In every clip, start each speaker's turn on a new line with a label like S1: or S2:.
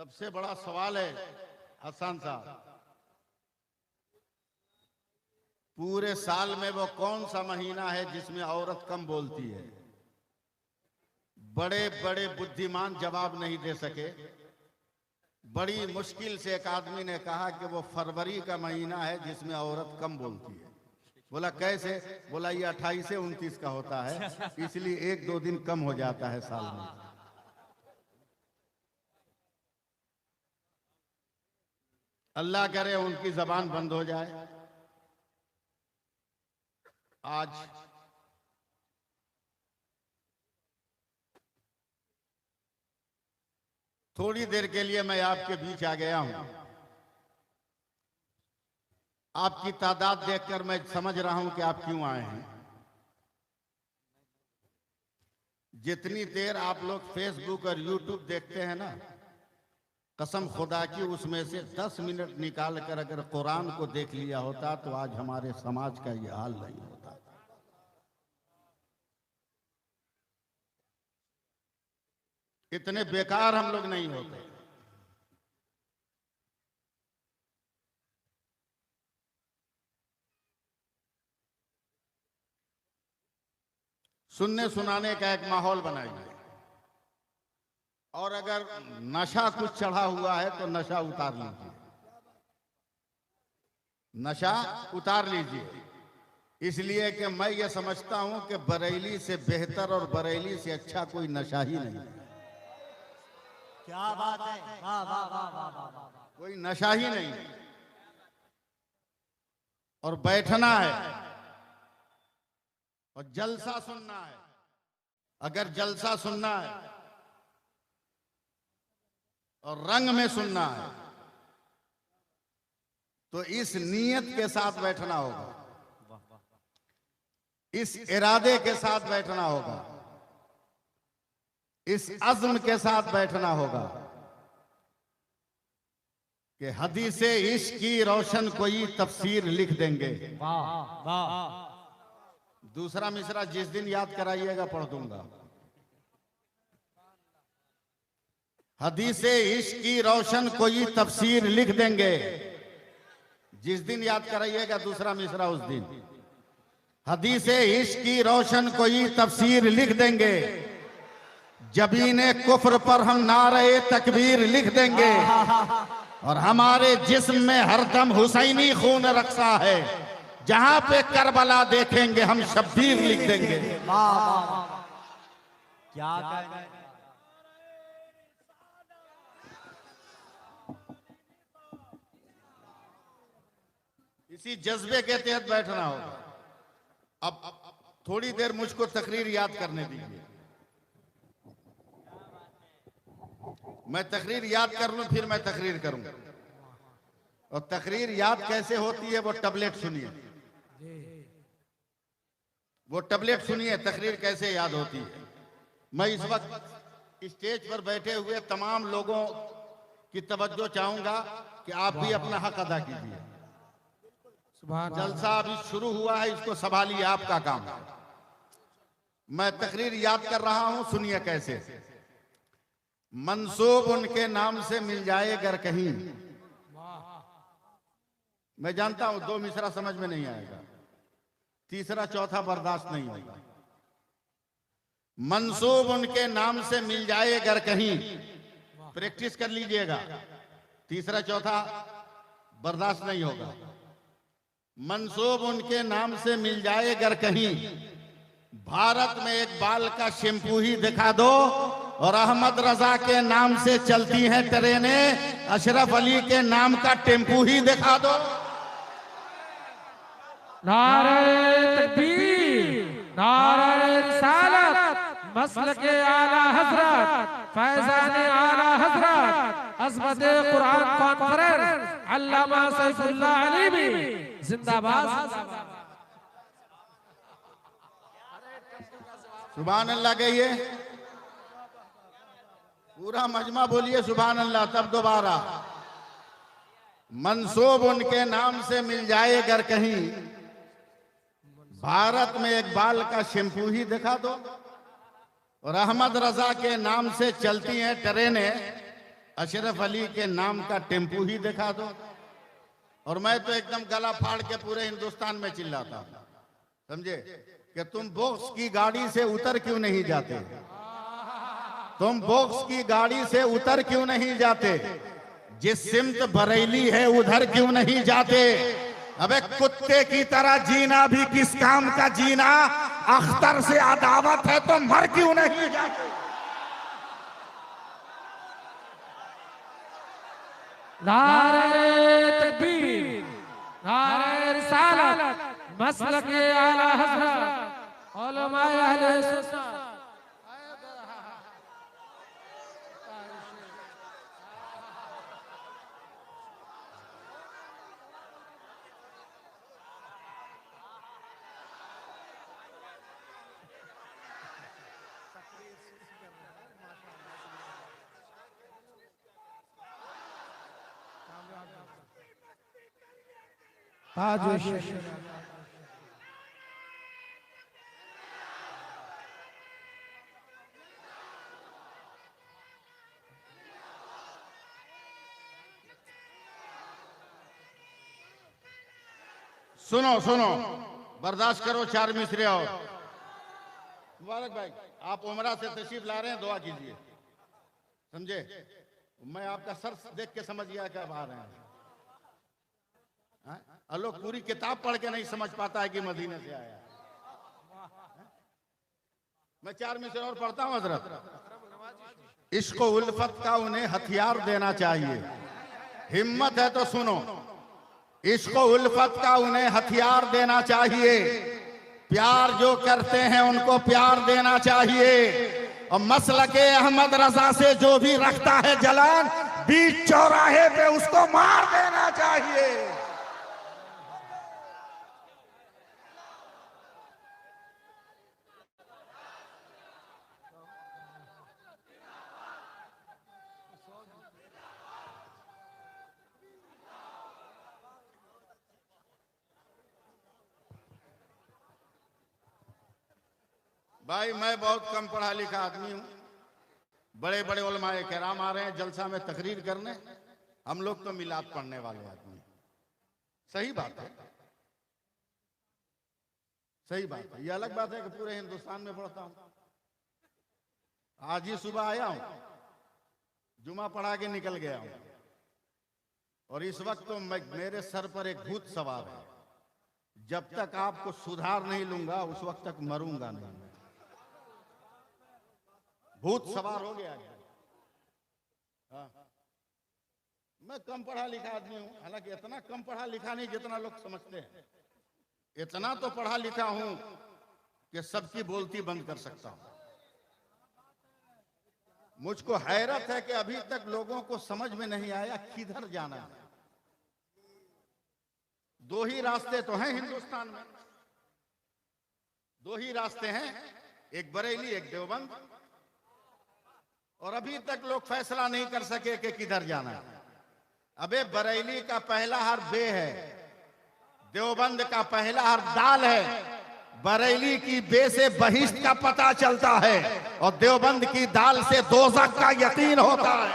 S1: सबसे बड़ा सवाल है हसन साहब, पूरे साल में वो कौन सा महीना है जिसमें औरत कम बोलती है? बड़े बड़े बुद्धिमान जवाब नहीं दे सके। बड़ी मुश्किल से एक आदमी ने कहा कि वो फरवरी का महीना है जिसमें औरत कम बोलती है। बोला कैसे? बोला ये 28 से 29 का होता है, इसलिए एक दो दिन कम हो जाता है साल में। अल्लाह करे उनकी जबान बंद हो जाए। आज थोड़ी देर के लिए मैं आपके बीच आ गया हूं। आपकी तादाद देखकर मैं समझ रहा हूं कि आप क्यों आए हैं। जितनी देर आप लोग फेसबुक और यूट्यूब देखते हैं ना, कसम खुदा की उसमें से 10 मिनट निकाल कर अगर कुरान को देख लिया होता तो आज हमारे समाज का ये हाल नहीं होता। इतने बेकार हम लोग नहीं होते। सुनने सुनाने का एक माहौल बनाइए, और अगर नशा कुछ चढ़ा हुआ है तो नशा उतार लीजिए, नशा उतार लीजिए। इसलिए कि मैं ये समझता हूं कि बरेली से बेहतर और बरेली से अच्छा कोई नशा ही नहीं है।
S2: क्या बात है, वाह वाह वाह वाह वाह,
S1: कोई नशा ही नहीं है। और बैठना है और जलसा सुनना है। अगर जलसा सुनना है और रंग में सुनना है तो इस नीयत के साथ बैठना होगा, इस इरादे के साथ बैठना होगा, इस अज़्म के साथ बैठना होगा कि हदीसे इश्क की रोशन कोई तफसीर लिख देंगे।
S2: वाह वाह।
S1: दूसरा मिसरा जिस दिन याद कराइएगा पढ़ दूंगा। हदीसे इश्क की रोशन कोई तफसीर लिख देंगे। जिस दिन याद कराइएगा दूसरा मिसरा उस दिन। हदीसे इश्क की रोशन कोई तफसीर लिख देंगे। जबीने कुफ्र पर हम नारे तकबीर लिख देंगे। और हमारे जिस्म में हरदम हुसैनी खून रक्सा है। जहां पे करबला देखेंगे हम शब्बीर लिख देंगे।
S2: क्या कहें?
S1: इसी जज्बे के तहत बैठना होगा। अब थोड़ी देर मुझको तकरीर याद करने दीजिए। मैं तकरीर याद कर लूं फिर मैं तकरीर करूंगा। और तकरीर याद कैसे होती है वो टैबलेट सुनिए, वो टैबलेट सुनिए तकरीर कैसे याद होती है। मैं इस वक्त स्टेज पर बैठे हुए तमाम लोगों की तवज्जो चाहूंगा कि आप भी अपना हक अदा कीजिए। जलसा अभी शुरू हुआ है, इसको संभालिए, आपका काम है। मैं तकरीर याद कर रहा हूं, सुनिए कैसे। मंसूब उनके नाम से मिल जाए अगर कहीं। मैं जानता हूं 2 मिसरा समझ में नहीं आएगा, तीसरा चौथा बर्दाश्त नहीं होगा। मंसूब उनके नाम से मिल जाए अगर कहीं, प्रैक्टिस कर लीजिएगा, तीसरा चौथा बर्दाश्त नहीं होगा। मंसूब उनके नाम से मिल जाए अगर कहीं, भारत में एक बाल का शैम्पू ही दिखा दो। और अहमद रजा के नाम से चलती हैं ट्रेनें, अशरफ अली के नाम का टेम्पू ही दिखा दो।
S3: नारे तकबीर, नारे रिसालत, मसलके आला हजरत, फैज़ाने आला हजरत, अज़मत कुरान कॉन्फ्रेंस, अल्लामा सैफुल्लाह अलीमी जिंदाबाद।
S1: सुभान अल्लाह कहिए, पूरा मजमा बोलिए सुभान अल्लाह, तब दोबारा। मंसूब उनके नाम से मिल जाए अगर कहीं, भारत में एक बाल का शैम्पू ही दिखा दो। और अहमद रजा के नाम से चलती हैं ट्रेनें, अशरफ अली के नाम का टेम्पू ही दिखा दो, और मैं तो एकदम गला फाड़ के पूरे हिंदुस्तान में चिल्लाता, समझे, कि तुम बॉक्स की गाड़ी से उतर क्यों नहीं जाते, तुम बॉक्स की गाड़ी से उतर क्यों नहीं जाते, जिस सिमत बरेली है उधर क्यों नहीं जाते। अबे कुत्ते की तरह जीना भी किस काम का जीना, अख्तर से अदावत है तो मर क्यों नहीं जाते।
S3: नारे तकबीर, नारे रिसालत, मसलके आला हज़रत, उलमाए अहले सुन्नत।
S1: सुनो सुनो, बर्दाश्त करो, 4 मिसरे और। मुबारक भाई, आप उमरा से तशरीफ ला रहे हैं, दुआ कीजिए, समझे। मैं आपका सर देख के समझ गया कि आप आ रहे हैं। लोग पूरी किताब पढ़ के नहीं समझ पाता है कि मदीने से आया। मैं 4 मिसरे और पढ़ता हूं हजरत। इश्क उल्फत का उन्हें हथियार देना चाहिए, हिम्मत है तो सुनो। इश्क उल्फत का उन्हें हथियार देना चाहिए, प्यार जो करते हैं उनको प्यार देना चाहिए। और मसलके अहमद रजा से जो भी रखता है जलान, बीच चौराहे पे उसको मार देना चाहिए। भाई मैं बहुत कम पढ़ा लिखा आदमी हूं, बड़े बड़े उलमाए किराम आ रहे हैं जलसा में तकरीर करने, हम लोग तो मिलाद पढ़ने वाले आदमी। सही बात है, सही बात है। ये अलग बात है कि पूरे हिंदुस्तान में पढ़ता हूं। आज ही सुबह आया हूं, जुमा पढ़ा के निकल गया हूं, और इस वक्त तो मेरे सर पर एक भूत सवार है। जब तक आपको सुधार नहीं लूंगा उस वक्त तक मरूंगा नहीं। भूत सवार हो गया है। हाँ। मैं कम पढ़ा लिखा आदमी हूं, हालांकि इतना कम पढ़ा लिखा नहीं जितना लोग समझते हैं। इतना तो पढ़ा लिखा हूं कि सबकी बोलती बंद कर सकता हूं। मुझको हैरत है कि अभी तक लोगों को समझ में नहीं आया किधर जाना है। 2 ही रास्ते तो हैं हिंदुस्तान में, 2 ही रास्ते हैं, एक बरेली एक देवबंद। और अभी तक लोग फैसला नहीं कर सके कि किधर जाना है। अबे बरेली का पहला हर्फ बे है, देवबंद का पहला हर्फ दाल है। बरेली की बे से बहिश्त का पता चलता है और देवबंद की दाल से दोज़ख का यकीन होता है।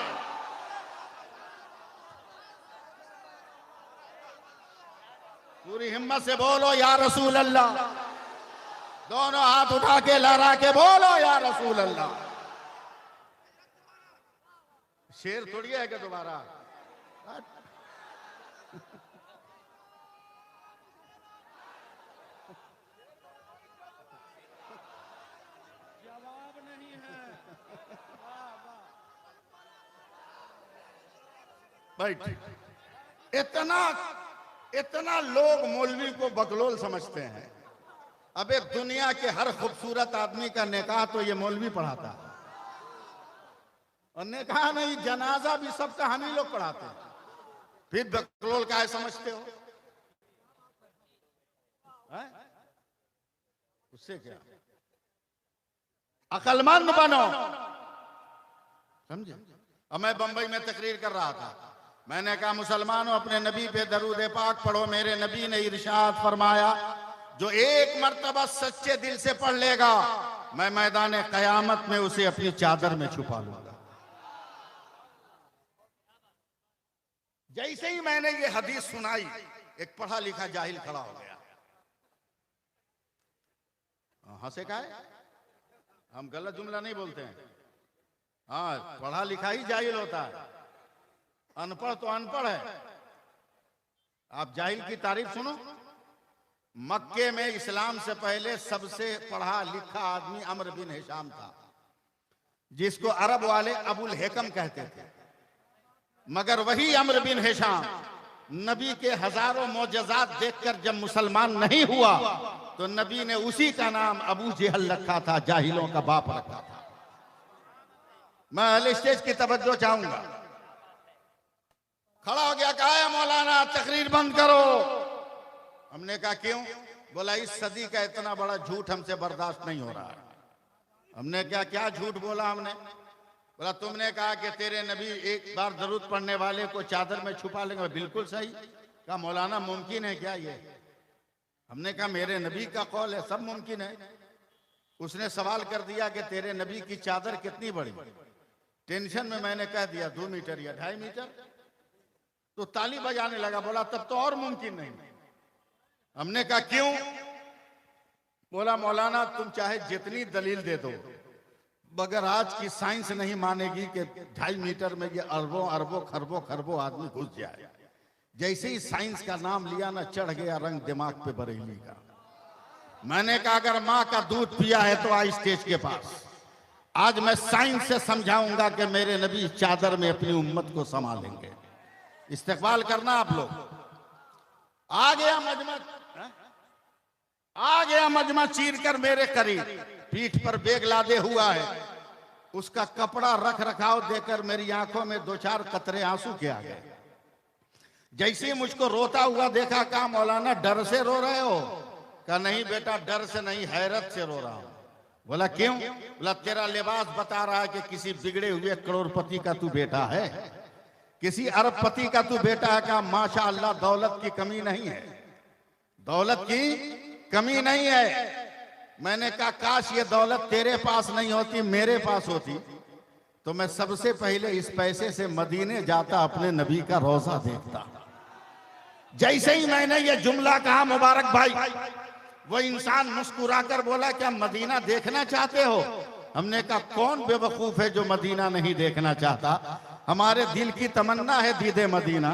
S1: पूरी हिम्मत से बोलो या रसूल अल्लाह, दोनों हाथ उठा के लहरा के बोलो या रसूल अल्लाह। शेर थोड़ी है कि दोबारा। जवाब नहीं है। बैठ। इतना लोग मौलवी को बकलोल समझते हैं। अबे दुनिया के हर खूबसूरत आदमी का निकाह तो ये मौलवी पढ़ाता है, और निकाह नहीं जनाजा भी सबका हम ही लोग पढ़ाते हैं। फिर बकलोल का है समझते हो? उससे क्या, अकलमंद बनो, समझे। अब मैं बंबई में तकरीर कर रहा था, मैंने कहा मुसलमानों अपने नबी पे दरूद पाक पढ़ो। मेरे नबी ने इरशाद फरमाया, जो एक मर्तबा सच्चे दिल से पढ़ लेगा मैं मैदान कयामत में उसे अपनी चादर में छुपा लूंगा। जैसे ही मैंने ये हदीस सुनाई, एक पढ़ा लिखा जाहिल खड़ा हो गया। हंसे का है, हम गलत जुमला नहीं बोलते हैं। हाँ, पढ़ा लिखा ही जाहिल होता है, अनपढ़ तो अनपढ़ है। आप जाहिल की तारीफ सुनो। मक्के में इस्लाम से पहले सबसे पढ़ा लिखा आदमी अम्र बिन हिशाम था, जिसको अरब वाले अबुल हेकम कहते थे। मगर वही अम्र बिन हिशाम नबी के हजारों मोजज़ात देखकर जब मुसलमान नहीं हुआ, तो नबी ने उसी का नाम अबू जहल रखा था, जाहिलों का बाप रखा था। मैं अहले स्टेज की तवज्जो चाहूंगा। खड़ा हो गया, कहा है मौलाना तकरीर बंद करो। हमने कहा क्यों? बोला इस सदी का इतना बड़ा झूठ हमसे बर्दाश्त नहीं हो रहा है। हमने क्या झूठ बोला हमने? बोला तुमने कहा कि तेरे नबी एक बार दरूद पढ़ने वाले को चादर में छुपा लेंगे। बिल्कुल सही कहा मौलाना, मुमकिन है क्या ये? हमने कहा मेरे नबी का कौल है, सब मुमकिन है। उसने सवाल कर दिया कि तेरे नबी की चादर कितनी बड़ी? टेंशन में मैंने कह दिया 2 मीटर या 2.5 मीटर। तो ताली बजाने लगा, बोला तब तो और मुमकिन नहीं। हमने कहा क्यों? बोला मौलाना तुम चाहे जितनी दलील दे दो, मगर आज की साइंस नहीं मानेगी कि 2.5 मीटर में ये अरबों अरबों खरबों खरबों आदमी घुस जाए। जैसे ही साइंस का नाम लिया ना, चढ़ गया रंग दिमाग पे बरेली का। मैंने कहा अगर माँ का दूध पिया है तो आज स्टेज के पास। आज मैं साइंस से समझाऊंगा कि मेरे नबी इस चादर में अपनी उम्मत को संभालेंगे। इस्तेकबाल करना आप लोग। आ गया मजमा चीर कर मेरे करीब, पीठ पर बेग लादे हुआ है। उसका कपड़ा रख रखाव देकर मेरी आंखों में 2-4 कतरे आंसू के आ गए। जैसे ही मुझको रोता हुआ देखा, कहा मौलाना डर से रो रहे हो? कहा नहीं बेटा, डर से नहीं, हैरत से रो रहा हूं। बोला क्यों? बोला तेरा लिबास बता रहा है कि किसी बिगड़े हुए करोड़पति का तू बेटा है, किसी अरबपति का तू बेटा है। कहा माशाअल्लाह, दौलत की कमी नहीं है, दौलत की कमी नहीं है। मैंने कहा काश ये दौलत तेरे पास नहीं होती, मेरे पास होती, तो मैं सबसे पहले इस पैसे से मदीने जाता, अपने नबी का रोजा देखता। जैसे ही मैंने ये जुमला कहा, मुबारक भाई, वो इंसान मुस्कुराकर बोला क्या मदीना देखना चाहते हो? हमने कहा कौन बेवकूफ है जो मदीना नहीं देखना चाहता? हमारे दिल की तमन्ना है दीदे मदीना।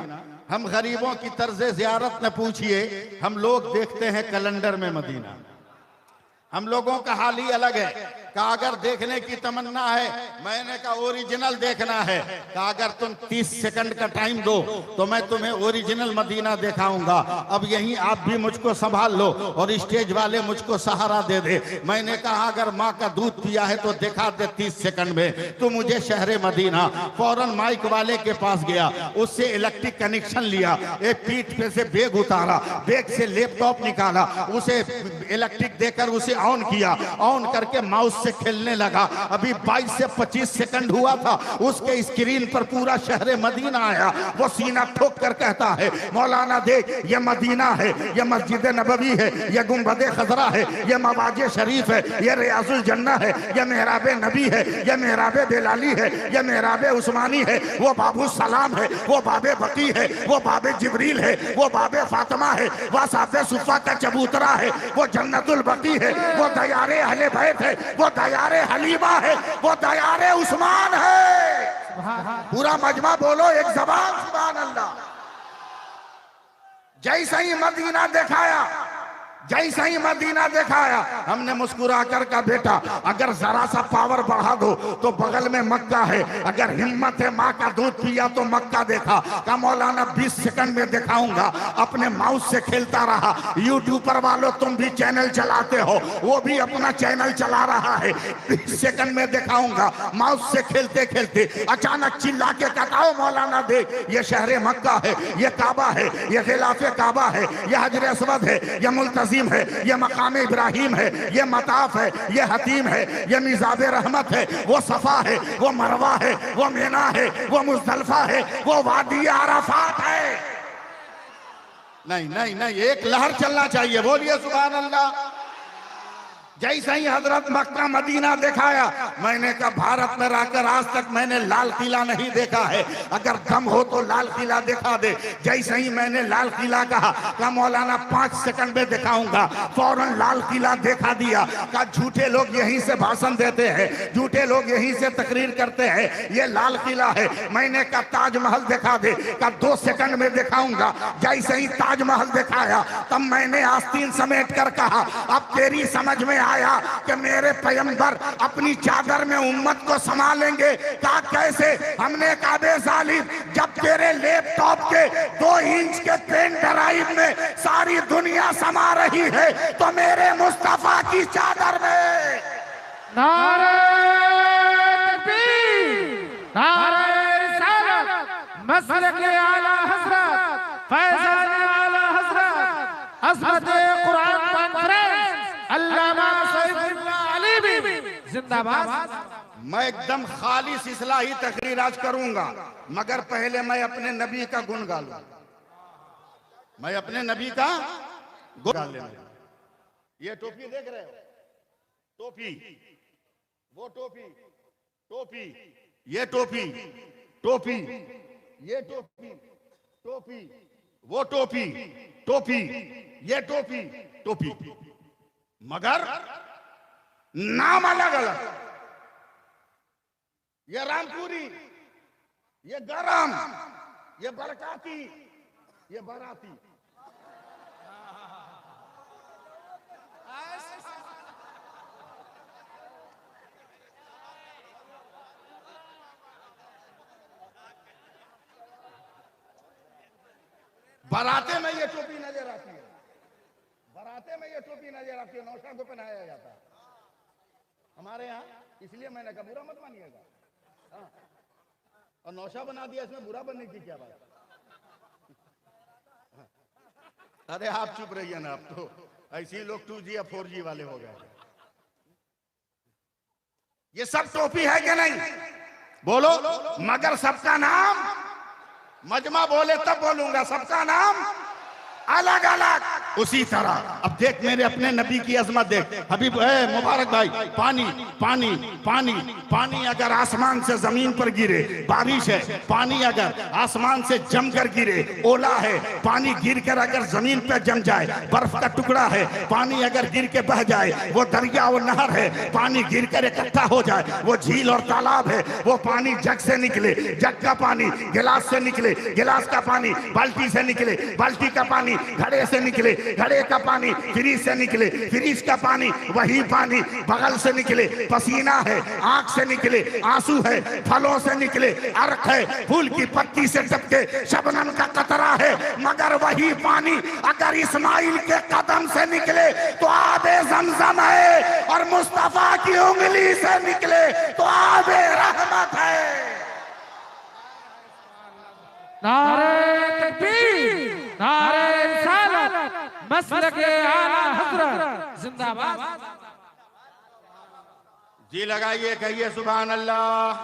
S1: हम गरीबों की तर्ज़े ज़ियारत न पूछिए, हम लोग देखते हैं कैलेंडर में मदीना। हम लोगों का हाल ही अलग है। कहा अगर देखने की तमन्ना है, मैंने कहा ओरिजिनल देखना है। कहा अगर तुम 30 सेकंड का टाइम दो तो मैं तुम्हें ओरिजिनल मदीना दिखाऊंगा। अब यहीं आप भी मुझको संभाल लो और स्टेज वाले मुझको सहारा दे दे। मैंने कहा अगर माँ का दूध पिया है तो दिखा दे 30 सेकंड में तो मुझे शहर मदीना। फौरन माइक वाले के पास गया, उससे इलेक्ट्रिक कनेक्शन लिया, एक पीठ पे से बैग उतारा, बैग से लैपटॉप निकाला, उसे इलेक्ट्रिक देकर उसे ऑन किया, ऑन करके माउस से खेलने लगा। अभी 22 से 25 सेकंड हुआ था, उसके स्क्रीन पर पूरा शहर मदीना आया। वो सीना ठोक कर कहता है मौलाना देख, ये मदीना है, ये मस्जिद नबवी है, ये गुंबद खजरा है, ये मवाजे शरीफ है, ये रियाजुल जन्ना है, ये मेहराब नबी है, ये मेहराब बेलाली है, ये मेहराब उस्मानी है, वो बाबू सलाम है, वो बाबे बकी है, वो बाबे जिब्रील है, वो बाबे फातिमा है, वो साफे सुफा का चबूतरा है, वो जन्नतुल बकी है, वो दयारे अहले बैत है, वो दयारे हलीमा है, वो दयारे उस्मान है। पूरा मजमा बोलो एक ज़बान सुभान अल्लाह। जैसा ही मदीना दिखाया, जैसा ही मदीना दिखाया, हमने मुस्कुरा कर कहा बेटा अगर जरा सा पावर बढ़ा दो तो बगल में मक्का है, अगर हिम्मत है माँ का दूध पिया तो मक्का देखा। कहा मौलाना 20 सेकंड में दिखाऊंगा। अपने माउस से खेलता रहा। यूट्यूबर वालों तुम भी चैनल चलाते हो, वो भी अपना चैनल चला रहा है। 20 सेकंड में दिखाऊंगा। माउस से खेलते खेलते अचानक चिल्ला के कहता मौलाना देख, ये शहर मक्का है, ये काबा है, ये खिलाफे काबा है, ये हजर अस्वद है, ये मुल्तज़िम है, ये मकाम इब्राहिम है, ये मताफ है, ये हतीम है, ये मिज़ाबे रहमत है, वो सफा है, वो मरवा है, वो मीना है, वो मुज़दलिफा है, वो वादी अराफात है। नहीं नहीं नहीं, एक लहर चलना चाहिए। बोलिए सुभान अल्लाह। जैसे ही हजरत मक्का मदीना दिखाया, मैंने कहा भारत में रहकर आज तक मैंने लाल किला नहीं देखा है, अगर दम हो तो लाल किला दिखा दे। जैसे ही मैंने लाल किला कहा मौलाना 5 सेकंड में दिखाऊंगा, फौरन लाल किला देखा दिया। कहा झूठे लोग यहीं से भाषण देते हैं, झूठे लोग यहीं से तकरीर करते हैं, ये लाल किला है। मैंने कहा ताजमहल दिखा दे, कहा 2 सेकंड में दिखाऊंगा। जैसे ही ताजमहल दिखाया तब मैंने आस्तीन समेट कर कहा अब तेरी समझ में आया कि मेरे पैगंबर अपनी चादर में उम्मत को संभालेंगे। कहा कैसे? हमने कहा बे जालिम, जब तेरे लैपटॉप के 2 इंच के पेन ड्राइव में सारी दुनिया समा रही है तो मेरे मुस्तफा की चादर में।
S3: नारे तकबीर, नारे रिसालत, मसलक आला हजरत, फैज़ान आला हजरत, अज़मत कुरान कॉन्फ्रेंस, अल्लामा सैयदुल्लाह अलीमी जिंदाबाद।
S1: मैं एकदम खालिस इस्लाही तकरीर आज करूंगा, मगर पहले मैं अपने नबी का गुण गा लूं। मैं अपने नबी का गुण गा लूं। ये टोपी देख रहे हो? टोपी, वो टोपी, टोपी, ये टोपी, टोपी, ये टोपी, टोपी, वो टोपी, टोपी, ये टोपी, टोपी, मगर नाम अलग अलग। ये रामपुरी, ये गरम, ये बरकाती, ये बराती। बराते में ये टोपी नजर आती है, बराते में ये टोपी नजर आती है। नौशा को पहनाया जाता है हमारे यहाँ, इसलिए मैंने कहा बुरा मत मानिएगा। हाँ। और नौशा बना दिया, इसमें बुरा बनने की क्या बात? हाँ। अरे आप चुप रहिए ना, आप तो ऐसे ही लोग 2G या 4G वाले हो गए। ये सब टोपी है कि नहीं? बोलो। मगर सबका नाम मजमा बोले तब बोलूंगा, सबका नाम अलग अलग। उसी तरह अब देख मेरे अपने नबी की अजमत देख। हबीब मुबारक भाई, पानी पानी पानी पानी अगर आसमान से जमीन पर गिरे बारिश है, पानी अगर आसमान से जम कर गिरे ओला है, पानी गिर कर अगर जमीन पर जम जाए बर्फ का टुकड़ा है, पानी अगर गिर के बह जाए वो दरिया और नहर है, पानी गिर कर इकट्ठा हो जाए वो झील और तालाब है, वो पानी जग से निकले, जग का पानी गिलास से निकले, गिलास का पानी बाल्टी से निकले, बाल्टी का पानी घड़े से निकले, घड़े का पानी फ्रिज से निकले, फ्रिज का पानी वही पानी बगल से निकले, पसीना है आंख से निकले, आंसू है फलों से निकले, अर्क है फूल की पत्ती से टपके, शबनम का कतरा है, मगर वही पानी अगर इस्माइल के कदम से निकले तो आबे ज़मज़म है, और मुस्तफा की उंगली से निकले तो आबे रहमत है।
S3: नारे तकबीर, नारे रिसालत, मसलक आला हजरत जिंदाबाद।
S1: जी लगाइए, कहिए सुभान अल्लाह।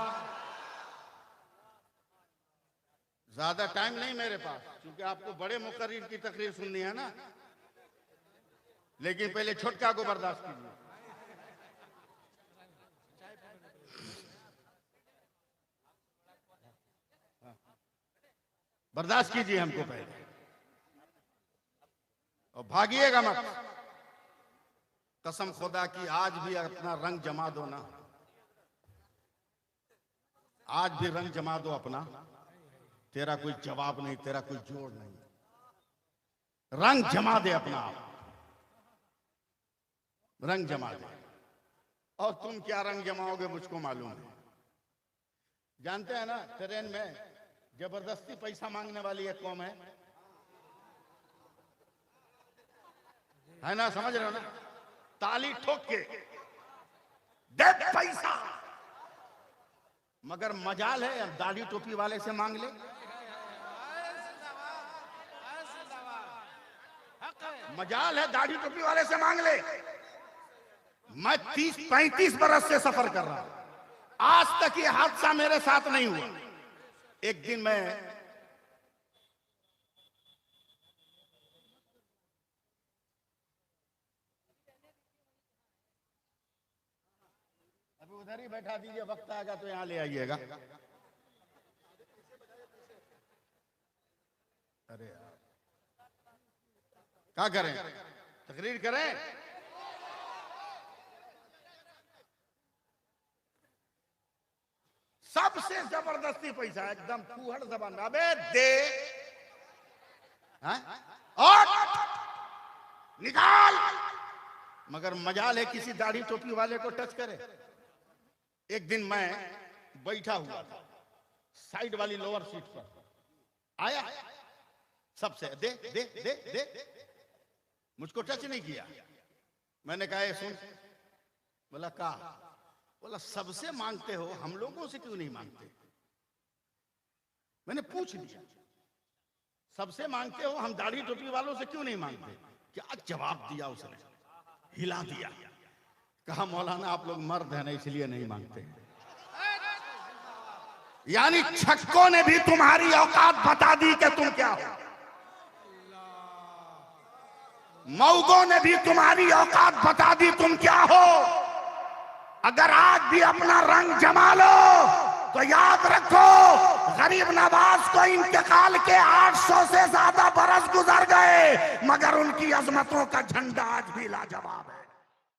S1: ज्यादा टाइम नहीं मेरे पास, क्योंकि आपको बड़े मुकर्रिर की तकरीर सुननी है ना, लेकिन पहले छोटका को बर्दाश्त कीजिए। बर्दाश्त कीजिए हमको पहले, और भागिएगा मत। कसम खुदा की आज भी अपना रंग जमा दो ना, आज भी रंग जमा दो अपना, तेरा कोई जवाब नहीं, तेरा कोई जोड़ नहीं। रंग जमा दे अपना आप, रंग जमा दे। और तुम क्या रंग जमाओगे मुझको मालूम है। जानते हैं ना, ट्रेन में जबरदस्ती पैसा मांगने वाली एक कौम है ना, समझ रहे हो ना? ताली ठोक के दे पैसा, मगर मजाल है दाढ़ी टोपी वाले से मांग ले। मजाल है दाढ़ी टोपी वाले से मांग ले। मैं 30-35 बरस से सफर कर रहा हूं, आज तक ये हादसा मेरे साथ नहीं हुआ। एक दिन मैं उधर ही बैठा दीजिए, वक्त आएगा तो यहाँ ले आइएगा। अरे यार क्या करें, तकरीर करें? सबसे जबरदस्ती पैसा, एकदम फूहड़ जबान, अबे दे और निकाल। मगर मजाल है किसी दाढ़ी टोपी वाले को टच करे। एक दिन मैं बैठा हुआ था साइड वाली लोअर सीट पर, आया सबसे दे दे दे दे, मुझको टच नहीं किया। मैंने कहा ये सुन, बोला का, बोला सबसे मांगते हो, हम लोगों से क्यों नहीं मांगते? मैंने पूछ लिया, सबसे मांगते हो, हम दाढ़ी टोपी वालों से क्यों नहीं मांगते? क्या जवाब दिया उसने, हिला दिया। कहा मौलाना आप लोग मर्द हैं ना इसलिए नहीं मांगते। यानी छक्कों ने भी तुम्हारी औकात बता दी कि तुम क्या हो, मऊगों ने भी तुम्हारी औकात बता दी तुम क्या हो। अगर आज भी अपना रंग जमा लो तो याद रखो गरीब नवाज को इंतकाल के 800 से ज्यादा बरस गुजर गए, मगर उनकी अजमतों का झंडा आज भी लाजवाब है।